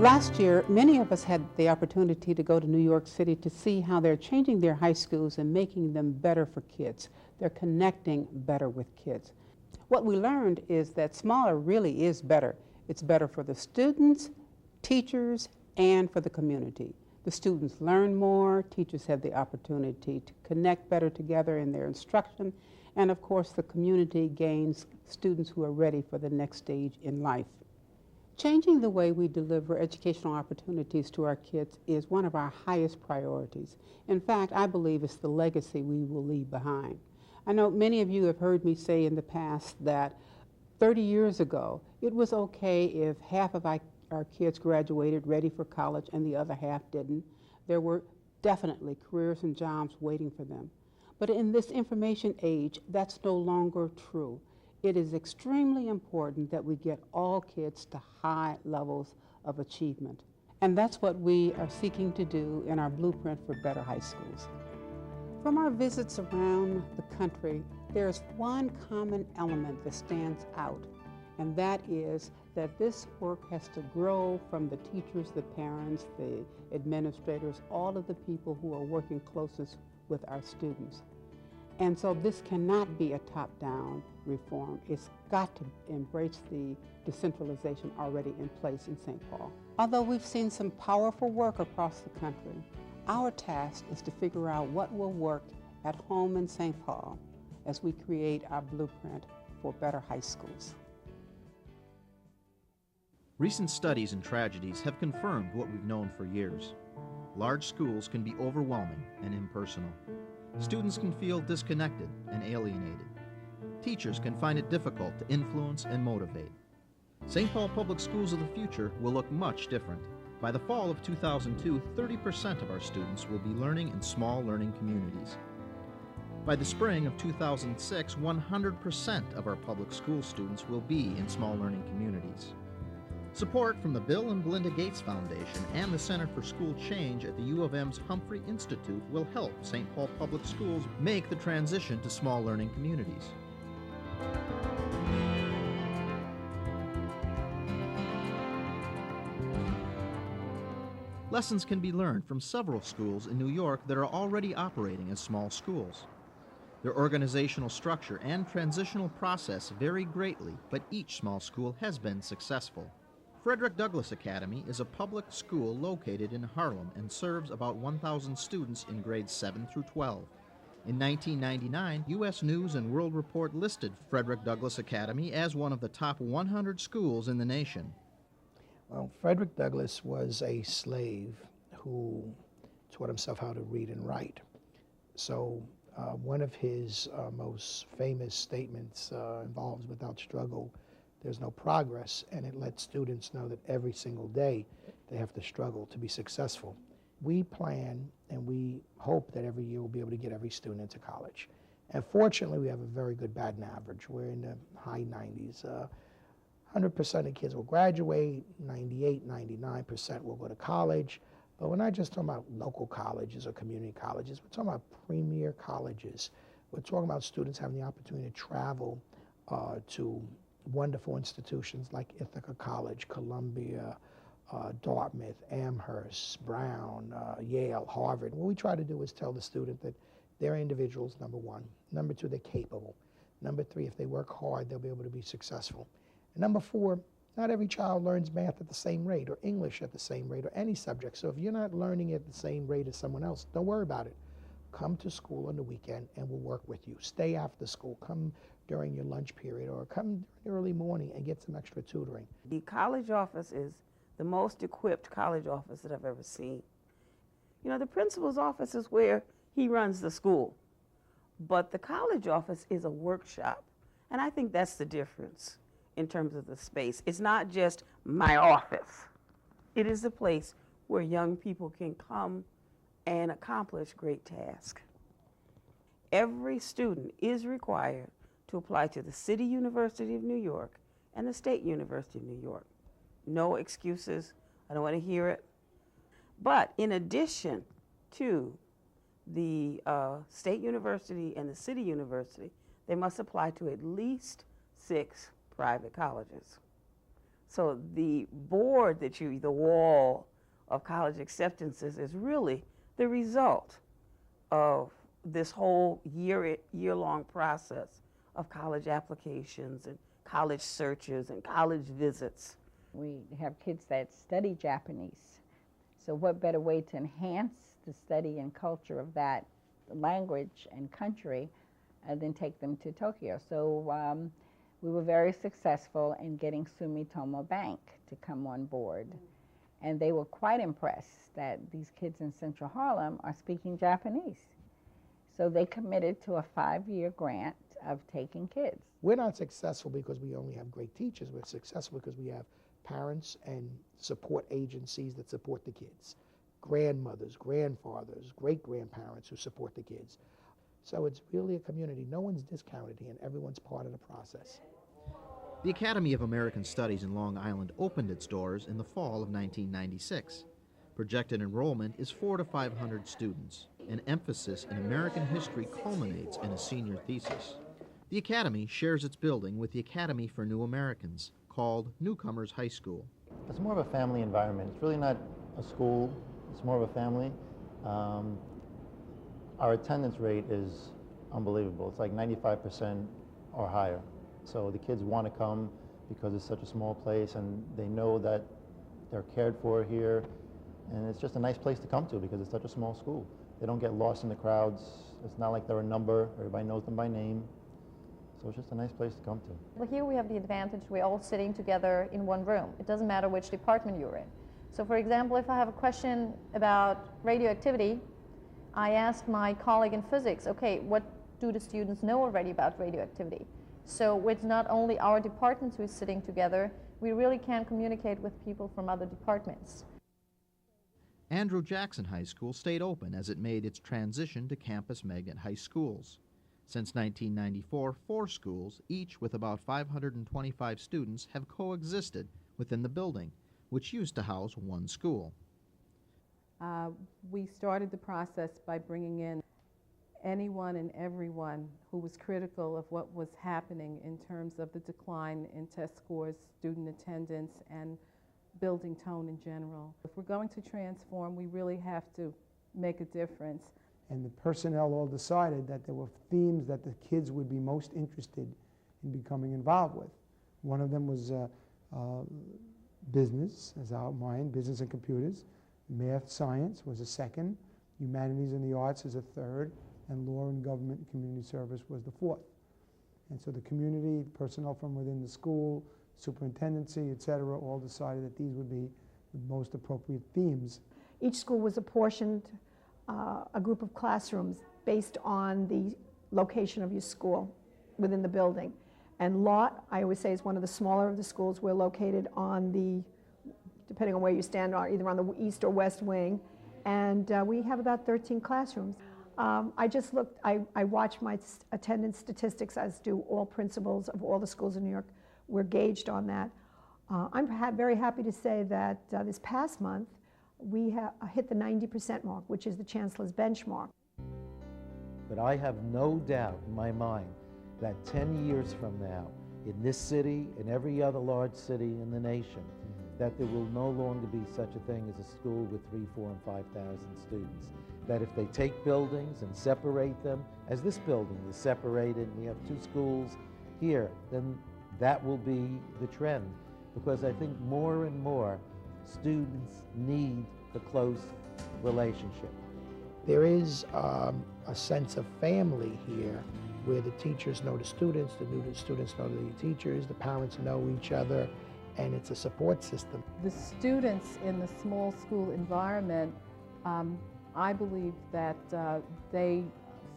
Last year, many of us had the opportunity to go to New York City to see how they're changing their high schools and making them better for kids. They're connecting better with kids. What we learned is that smaller really is better. It's better for the students, teachers, and for the community. The students learn more, teachers have the opportunity to connect better together in their instruction, and of course the community gains students who are ready for the next stage in life. Changing the way we deliver educational opportunities to our kids is one of our highest priorities. In fact, I believe it's the legacy we will leave behind. I know many of you have heard me say in the past that 30 years ago, it was okay if half of our kids graduated ready for college and the other half didn't. There were definitely careers and jobs waiting for them. But in this information age, that's no longer true. It is extremely important that we get all kids to high levels of achievement. And that's what we are seeking to do in our Blueprint for Better High Schools. From our visits around the country, there's one common element that stands out, and that is that this work has to grow from the teachers, the parents, the administrators, all of the people who are working closest with our students. And so this cannot be a top-down reform. It's got to embrace the decentralization already in place in St. Paul. Although we've seen some powerful work across the country, our task is to figure out what will work at home in St. Paul as we create our blueprint for better high schools. Recent studies and tragedies have confirmed what we've known for years. Large schools can be overwhelming and impersonal. Students can feel disconnected and alienated. Teachers can find it difficult to influence and motivate. St. Paul Public Schools of the future will look much different. By the fall of 2002, 30% of our students will be learning in small learning communities. By the spring of 2006, 100% of our public school students will be in small learning communities. Support from the Bill and Belinda Gates Foundation and the Center for School Change at the U of M's Humphrey Institute will help St. Paul Public Schools make the transition to small learning communities. Lessons can be learned from several schools in New York that are already operating as small schools. Their organizational structure and transitional process vary greatly, but each small school has been successful. Frederick Douglass Academy is a public school located in Harlem and serves about 1,000 students in grades 7 through 12. In 1999, U.S. News and World Report listed Frederick Douglass Academy as one of the top 100 schools in the nation. Well, Frederick Douglass was a slave who taught himself how to read and write. So one of his most famous statements involves, "Without struggle, there's no progress," and it lets students know that every single day they have to struggle to be successful. We plan and we hope that every year we'll be able to get every student into college. And fortunately, we have a very good batting average. We're in the high 90s. 100% of kids will graduate, 98, 99% will go to college. But we're not just talking about local colleges or community colleges. We're talking about premier colleges. We're talking about students having the opportunity to travel to wonderful institutions like Ithaca College, Columbia, Dartmouth, Amherst, Brown, Yale, Harvard. What we try to do is tell the student that they're individuals, number one. Number two, they're capable. Number three, if they work hard, they'll be able to be successful. And number four, not every child learns math at the same rate or English at the same rate or any subject. So if you're not learning at the same rate as someone else, don't worry about it. Come to school on the weekend and we'll work with you. Stay after school. Come during your lunch period or come early morning and get some extra tutoring. The college office is the most equipped college office that I've ever seen. You know, the principal's office is where he runs the school, but the college office is a workshop, and I think that's the difference in terms of the space. It's not just my office. It is a place where young people can come and accomplish great tasks. Every student is required to apply to the City University of New York and the State University of New York. No excuses. I don't want to hear it. But in addition to the State University and the City University, they must apply to at least 6 private colleges. So the board the wall of college acceptances is really the result of this whole year-long process of college applications and college searches and college visits. We have kids that study Japanese. So what better way to enhance the study and culture of that language and country than take them to Tokyo. So we were very successful in getting Sumitomo Bank to come on board. And they were quite impressed that these kids in Central Harlem are speaking Japanese. So they committed to a 5-year grant of taking kids. We're not successful because we only have great teachers. We're successful because we have parents and support agencies that support the kids. Grandmothers, grandfathers, great-grandparents who support the kids. So it's really a community. No one's discounted here, and everyone's part of the process. The Academy of American Studies in Long Island opened its doors in the fall of 1996. Projected enrollment is 400 to 500 students. An emphasis in American history culminates in a senior thesis. The Academy shares its building with the Academy for New Americans, called Newcomers High School. It's more of a family environment. It's really not a school, it's more of a family. Our attendance rate is unbelievable. It's like 95% or higher. So the kids want to come because it's such a small place and they know that they're cared for here. And it's just a nice place to come to because it's such a small school. They don't get lost in the crowds. It's not like they're a number. Everybody knows them by name. So it's just a nice place to come to. Well, here we have the advantage we're all sitting together in one room. It doesn't matter which department you're in. So for example, if I have a question about radioactivity, I ask my colleague in physics, okay, what do the students know already about radioactivity? So it's not only our departments who are sitting together, we really can communicate with people from other departments. Andrew Jackson High School stayed open as it made its transition to campus magnet high schools. Since 1994, 4 schools, each with about 525 students, have coexisted within the building, which used to house one school. We started the process by bringing in anyone and everyone who was critical of what was happening in terms of the decline in test scores, student attendance, and building tone in general. If we're going to transform, we really have to make a difference. And the personnel all decided that there were themes that the kids would be most interested in becoming involved with. One of them was business, as outlined, business and computers. Math, science was a second. Humanities and the arts is a third. And law and government and community service was the fourth. And so the community, personnel from within the school, superintendency, et cetera, all decided that these would be the most appropriate themes. Each school was apportioned a group of classrooms based on the location of your school within the building. And Lot, I always say, is one of the smaller of the schools. We're located on the, depending on where you stand, either on the east or west wing. And we have about 13 classrooms. I just looked, I watched my attendance statistics, as do all principals of all the schools in New York. We're gauged on that. I'm very happy to say that this past month, we hit the 90% mark, which is the Chancellor's benchmark. But I have no doubt in my mind that 10 years from now, in this city, in every other large city in the nation, that there will no longer be such a thing as a school with 3,000, 4,000, and 5,000 students. That if they take buildings and separate them, as this building is separated, we have 2 schools here, then that will be the trend. Because I think more and more students need the close relationship. There is a sense of family here where the teachers know the students know the teachers, the parents know each other, and it's a support system. The students in the small school environment, I believe that they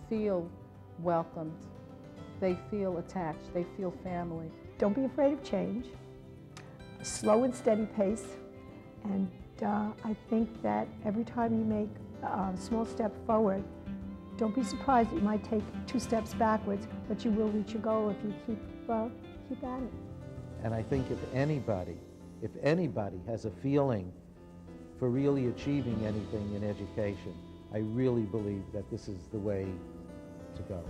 feel welcomed, they feel attached, they feel family. Don't be afraid of change. Slow and steady pace. And I think that every time you make a small step forward, don't be surprised that you might take 2 steps backwards, but you will reach your goal if you keep at it. And I think if anybody has a feeling for really achieving anything in education, I really believe that this is the way to go.